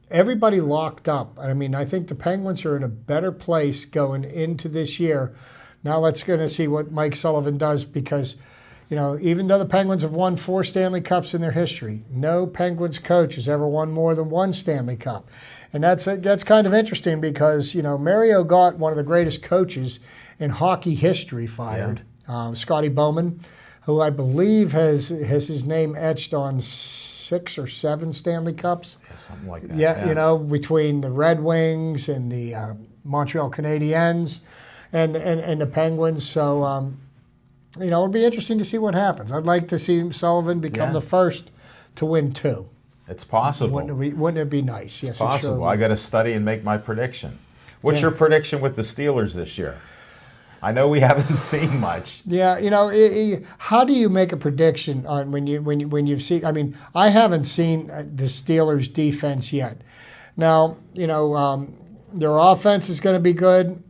everybody locked up. I mean, I think the Penguins are in a better place going into this year Now let's going to see what Mike Sullivan does because, even though the Penguins have won 4 Stanley Cups in their history, no Penguins coach has ever won more than 1 Stanley Cup. And that's kind of interesting because, Mario got one of the greatest coaches in hockey history fired, Scotty Bowman, who I believe has his name etched on 6 or 7 Stanley Cups. Yeah, something like that. Yeah, between the Red Wings and the Montreal Canadiens and the Penguins. So, it'll be interesting to see what happens. I'd like to see Sullivan become the first to win 2. It's possible. Wouldn't it be nice? It's possible. Sure I got to study and make my prediction. What's your prediction with the Steelers this year? I know we haven't seen much. Yeah, how do you make a prediction on when you've seen? I mean, I haven't seen the Steelers' defense yet. Now, their offense is going to be good.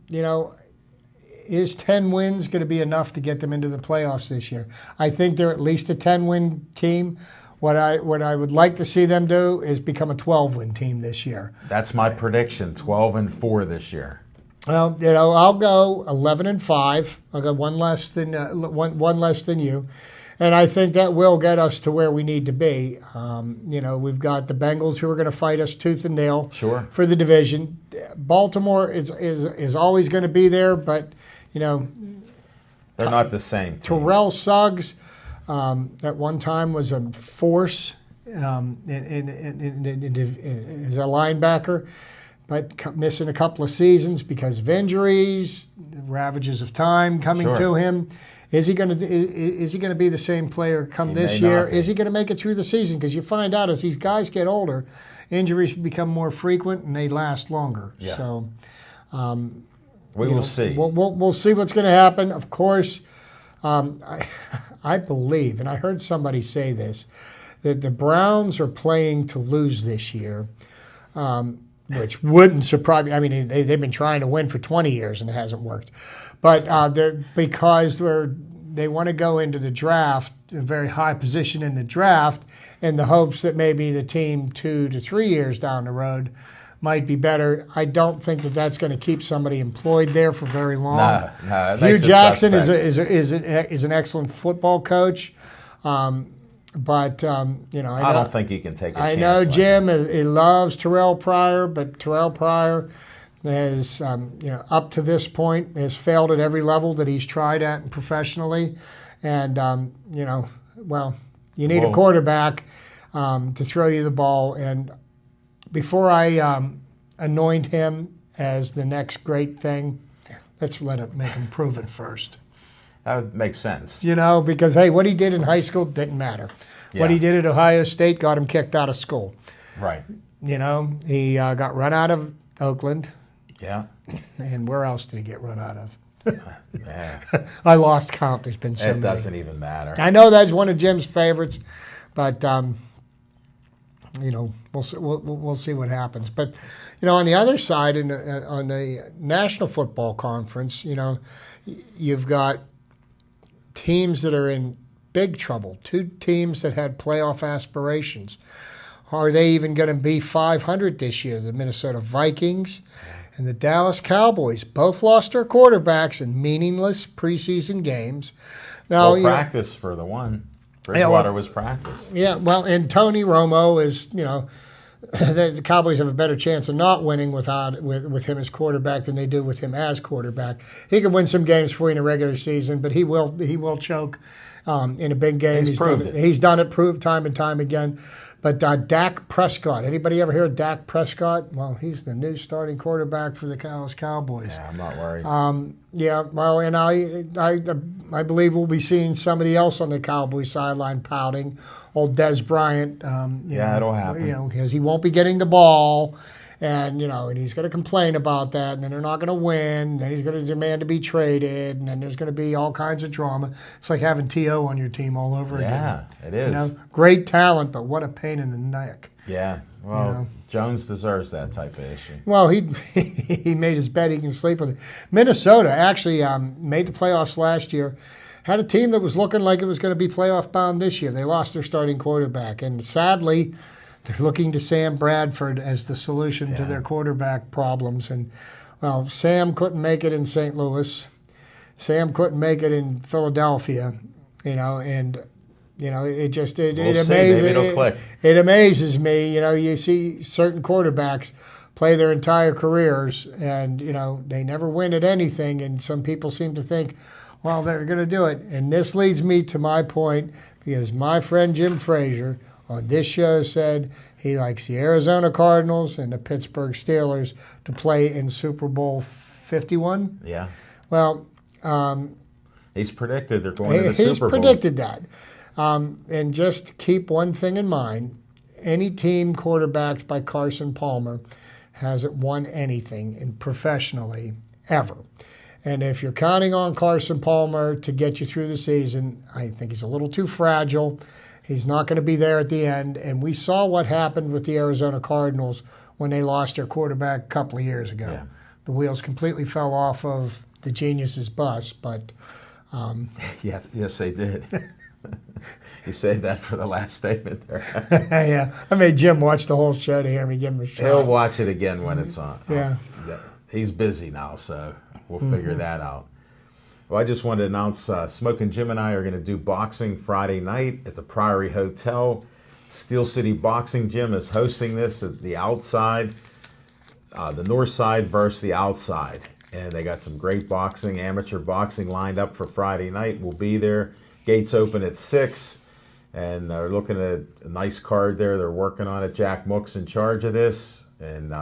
Is 10 wins going to be enough to get them into the playoffs this year? I think they're at least a 10-win team. What I would like to see them do is become a 12-win team this year. That's my prediction, 12-4 this year. Well, I'll go 11-5. I'll go one less than you, and I think that will get us to where we need to be. We've got the Bengals who are going to fight us tooth and nail for the division. Baltimore is always going to be there, but they're not the same team. Terrell Suggs at one time was a force as a linebacker. But missing a couple of seasons because of injuries, the ravages of time coming to him. Is he going to be the same player come this year? Is he going to make it through the season? Because you find out as these guys get older, injuries become more frequent and they last longer. Yeah. So we will see. We'll see what's going to happen. Of course, I believe, and I heard somebody say this, that the Browns are playing to lose this year. Which wouldn't surprise me. I mean, they've been trying to win for 20 years and it hasn't worked. But because they want to go into the draft, a very high position in the draft, in the hopes that maybe the team 2 to 3 years down the road might be better. I don't think that that's going to keep somebody employed there for very long. No, Hugh Jackson is an excellent football coach. But, I don't think he can take a chance. I know Jim, he loves Terrell Pryor, but Terrell Pryor has, up to this point, has failed at every level that he's tried at professionally. And, you need a quarterback to throw you the ball. And before I anoint him as the next great thing, let's make him prove it first. That would make sense. Because, hey, what he did in high school didn't matter. Yeah. What he did at Ohio State got him kicked out of school. Right. He got run out of Oakland. Yeah. And where else did he get run out of? Yeah. I lost count. There's been so many. It doesn't even matter. I know that's one of Jim's favorites, but, we'll see what happens. But, on the other side, on the National Football Conference, you've got teams that are in big trouble. 2 teams that had playoff aspirations. Are they even going to be 500 this year? The Minnesota Vikings and the Dallas Cowboys both lost their quarterbacks in meaningless preseason games. Now, practice for the one. Bridgewater was practice. Yeah, and Tony Romo is, the Cowboys have a better chance of not winning with him as quarterback than they do with him as quarterback. He can win some games for you in a regular season, but he will choke in a big game. He's done it, proved time and time again. But Dak Prescott, anybody ever hear of Dak Prescott? Well, he's the new starting quarterback for the Dallas Cowboys. Yeah, I'm not worried. And I believe we'll be seeing somebody else on the Cowboys sideline pouting. Old Des Bryant. It'll happen. Because he won't be getting the ball. And he's going to complain about that, and then they're not going to win, and then he's going to demand to be traded, and then there's going to be all kinds of drama. It's like having T.O. on your team all over again. Yeah, it is. Great talent, but what a pain in the neck. Yeah, well, Jones deserves that type of issue. Well, he made his bed, he can sleep with it. Minnesota actually made the playoffs last year, had a team that was looking like it was going to be playoff bound this year. They lost their starting quarterback, and sadly, they're looking to Sam Bradford as the solution to their quarterback problems. And, Sam couldn't make it in St. Louis. Sam couldn't make it in Philadelphia, and it just We'll see. Maybe it'll click. It amazes me. You see certain quarterbacks play their entire careers, and they never win at anything. And some people seem to think, well, they're going to do it. And this leads me to my point, because my friend Jim Frazier on this show said he likes the Arizona Cardinals and the Pittsburgh Steelers to play in Super Bowl 51. Yeah. Well, he's predicted they're going to the Super Bowl. He's predicted that. And just keep one thing in mind. Any team quarterbacked by Carson Palmer hasn't won anything professionally ever. And if you're counting on Carson Palmer to get you through the season, I think he's a little too fragile. He's not going to be there at the end. And we saw what happened with the Arizona Cardinals when they lost their quarterback a couple of years ago. Yeah. The wheels completely fell off of the genius's bus, but... yes, they did. You saved that for the last statement there. Yeah, I made Jim watch the whole show to hear me give him a shot. He'll watch it again when it's on. Yeah. He's busy now, so we'll figure that out. Well, I just wanted to announce Smoking Jim and I are going to do boxing Friday night at the Priory Hotel. Steel City Boxing Gym is hosting this at the outside, the north side versus the outside. And they got some great boxing, amateur boxing lined up for Friday night. We'll be there. Gates open at 6, and they're looking at a nice card there. They're working on it. Jack Mook's in charge of this, and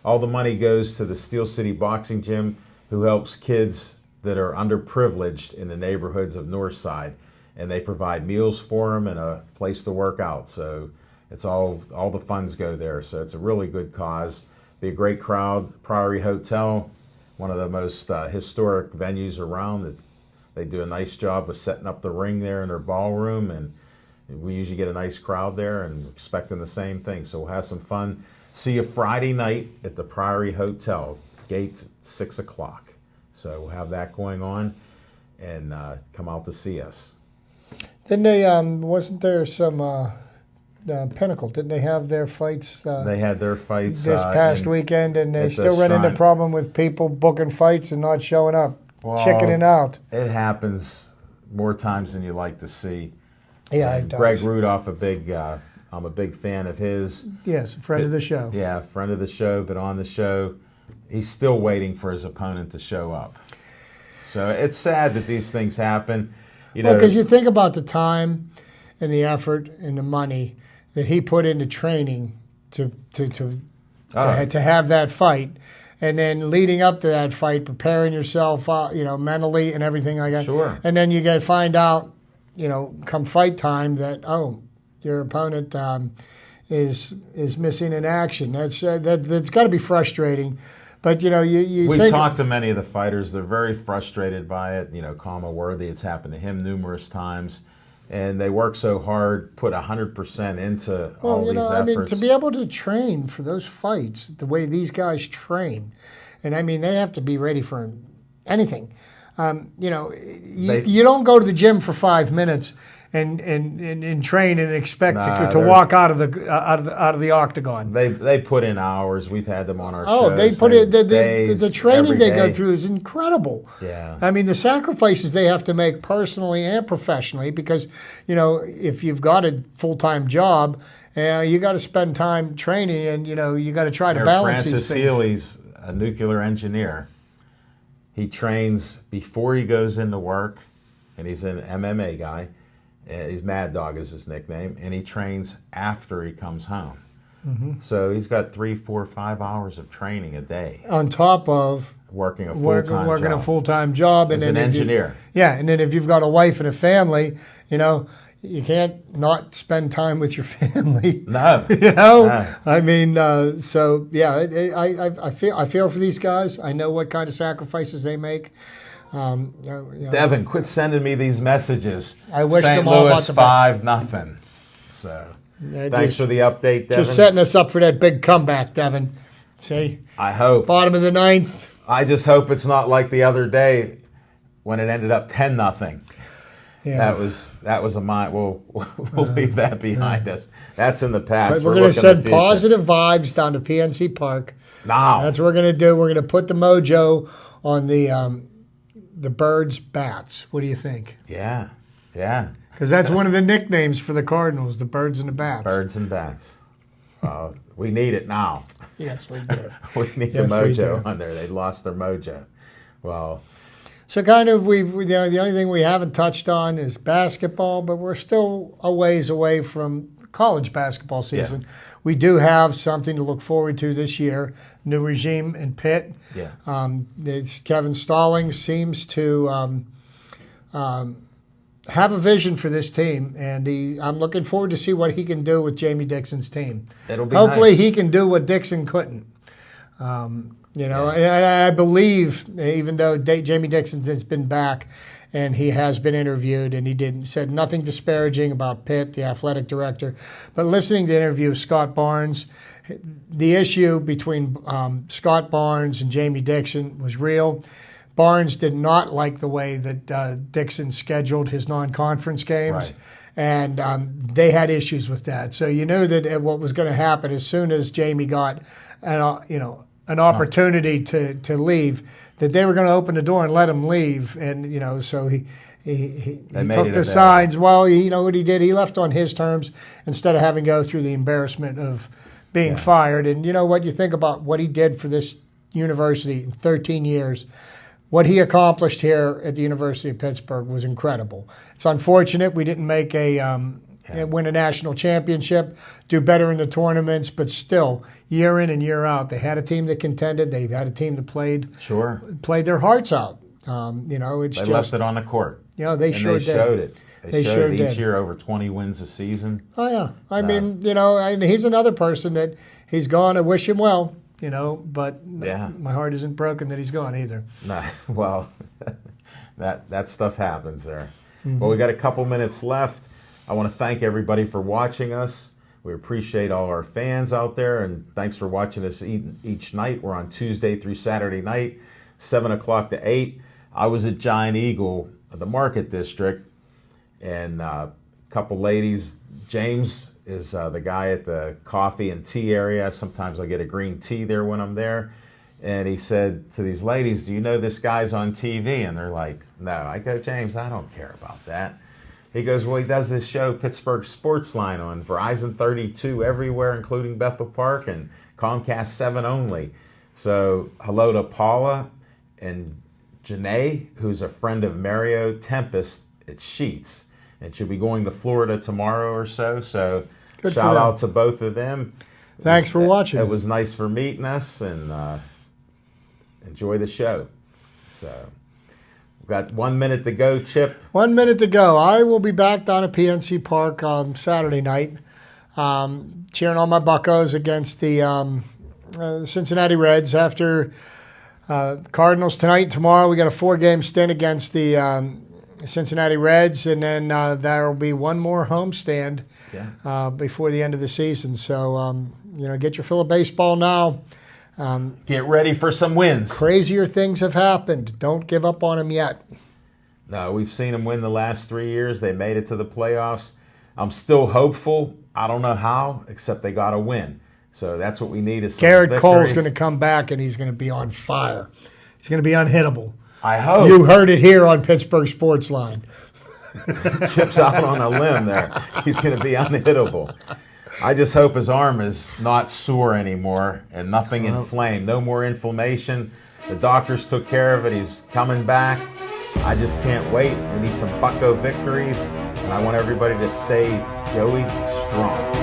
all the money goes to the Steel City Boxing Gym, who helps kids that are underprivileged in the neighborhoods of Northside, and they provide meals for them and a place to work out. So it's all the funds go there. So it's a really good cause. Be a great crowd. Priory Hotel, one of the most historic venues around. They do a nice job of setting up the ring there in their ballroom, and we usually get a nice crowd there, and we're expecting the same thing. So we'll have some fun. See you Friday night at the Priory Hotel. Gates at 6 o'clock. So we'll have that going on, and come out to see us. Didn't they, wasn't there some Pinnacle, didn't they have their fights? They had their fights this past weekend, and they still run into problem with people booking fights and not showing up. Well, chickening out. It happens more times than you like to see. Yeah, it does. Greg Rudolph, I'm a big fan of his. Yes, a friend of the show. Yeah, friend of the show, but on the show, he's still waiting for his opponent to show up. So it's sad that these things happen. Because you think about the time and the effort and the money that he put into training to have that fight. And then leading up to that fight, preparing yourself, mentally and everything like that. Sure. And then you find out, come fight time that your opponent is missing in action. That's got to be frustrating. But we've talked to many of the fighters. They're very frustrated by it. Kama Worthy, it's happened to him numerous times. And they work so hard, put 100% into all these efforts. To be able to train for those fights the way these guys train, and they have to be ready for anything. You don't go to the gym for 5 minutes and train and expect to walk out of the octagon. They put in hours. We've had them on our shows. Oh, they put in the training they go day. through is incredible. Yeah. The sacrifices they have to make personally and professionally, because if you've got a full-time job, you got to spend time training, and you got to try to balance these things. Francis Healy's a nuclear engineer. He trains before he goes into work, and he's an MMA guy. He's Mad Dog is his nickname, and he trains after he comes home. Mm-hmm. So he's got 3, 4, 5 hours of training a day. On top of working a full-time job. As an engineer. And then if you've got a wife and a family, you can't not spend time with your family. No. No. So yeah, I feel for these guys. I know what kind of sacrifices they make. Devin, quit sending me these messages. I wish St. them all Louis about 5-0. So thanks for the update, Devin. Just setting us up for that big comeback, Devin. See? I hope. Bottom of the 9th. I just hope it's not like the other day when it ended up 10-0. Yeah. That was a mind. We'll leave that behind us. That's in the past. We're going to send positive vibes down to PNC Park. No. That's what we're going to do. We're going to put the mojo on the the Birds Bats. What do you think? Yeah. Because that's one of the nicknames for the Cardinals, the Birds and the Bats. Birds and Bats. We need it now. Yes, we do. We need the mojo on there. They lost their mojo. Well, so kind of the only thing we haven't touched on is basketball, but we're still a ways away from college basketball season. Yeah. We do have something to look forward to this year. New regime in Pitt. Yeah. Kevin Stallings seems to have a vision for this team, and I'm looking forward to see what he can do with Jamie Dixon's team. It'll be Hopefully nice. He can do what Dixon couldn't. And I believe, even though Jamie Dixon has been back and he has been interviewed, and he said nothing disparaging about Pitt, the athletic director, but listening to the interview of Scott Barnes, the issue between Scott Barnes and Jamie Dixon was real. Barnes did not like the way that Dixon scheduled his non-conference games. Right. And they had issues with that. So you knew that what was going to happen as soon as Jamie got an opportunity to leave, that they were going to open the door and let him leave. And so he took the signs. Well, you know what he did? He left on his terms instead of having to go through the embarrassment of being fired. And you know what? You think about what he did for this university in 13 years. What he accomplished here at the University of Pittsburgh was incredible. It's unfortunate we didn't make win a national championship, do better in the tournaments, but still, year in and year out, they had a team that contended. They had a team that played their hearts out. They left it on the court. They sure did. They showed it. They showed it each did. year, over 20 wins a season. Oh yeah, I mean, he's another person that he's gone. I wish him well. But my heart isn't broken that he's gone either. Nah, well, that stuff happens there. Mm-hmm. Well, we got a couple minutes left. I want to thank everybody for watching us. We appreciate all our fans out there, and thanks for watching us each night. We're on Tuesday through Saturday night, 7 o'clock to 8. I was at Giant Eagle, the Market District, and a couple ladies, James is the guy at the coffee and tea area. Sometimes I get a green tea there when I'm there. And he said to these ladies, do you know this guy's on TV? And they're like, no. I go, James, I don't care about that. He goes, well, he does this show, Pittsburgh Sportsline, on Verizon 32 everywhere, including Bethel Park, and Comcast 7 only. So hello to Paula and Janae, who's a friend of Mario Tempest at Sheets. And she'll be going to Florida tomorrow or so. So good shout out to both of them. Thanks for watching. It was nice for meeting us, and enjoy the show. So we've got 1 minute to go, Chip. 1 minute to go. I will be back down at PNC Park Saturday night, cheering on my Buccos against the Cincinnati Reds. After Cardinals tonight and tomorrow, we got a 4-game stint against the Cincinnati Reds, and then there will be one more homestand before the end of the season. So, get your fill of baseball now. Get ready for some wins. Crazier things have happened. Don't give up on them yet. No, we've seen them win the last 3 years. They made it to the playoffs. I'm still hopeful. I don't know how, except they got to win. So that's what we need is some Garrett victories. Cole's going to come back, and he's going to be on fire. He's going to be unhittable. I hope. You heard it here on Pittsburgh Sportsline. Chip's out on a limb there. He's going to be unhittable. I just hope his arm is not sore anymore and nothing inflamed. No more inflammation. The doctors took care of it. He's coming back. I just can't wait. We need some Bucco victories, and I want everybody to stay Joey strong.